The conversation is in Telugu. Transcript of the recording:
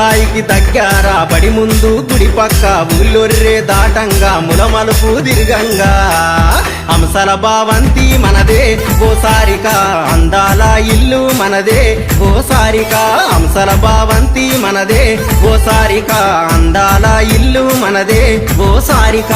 రాయికి దగ్గర బడి ముందు గుడి పక్క ఊళ్ళొర్రే దాటంగా ములమలుపు దిర్గంగా హంసల భావంతి మనదే ఓ సారిక అందాల ఇల్లు మనదే ఓ సారిక హంసల భావంతి మనదే ఓ సారిక అందాల ఇల్లు మనదే ఓ సారిక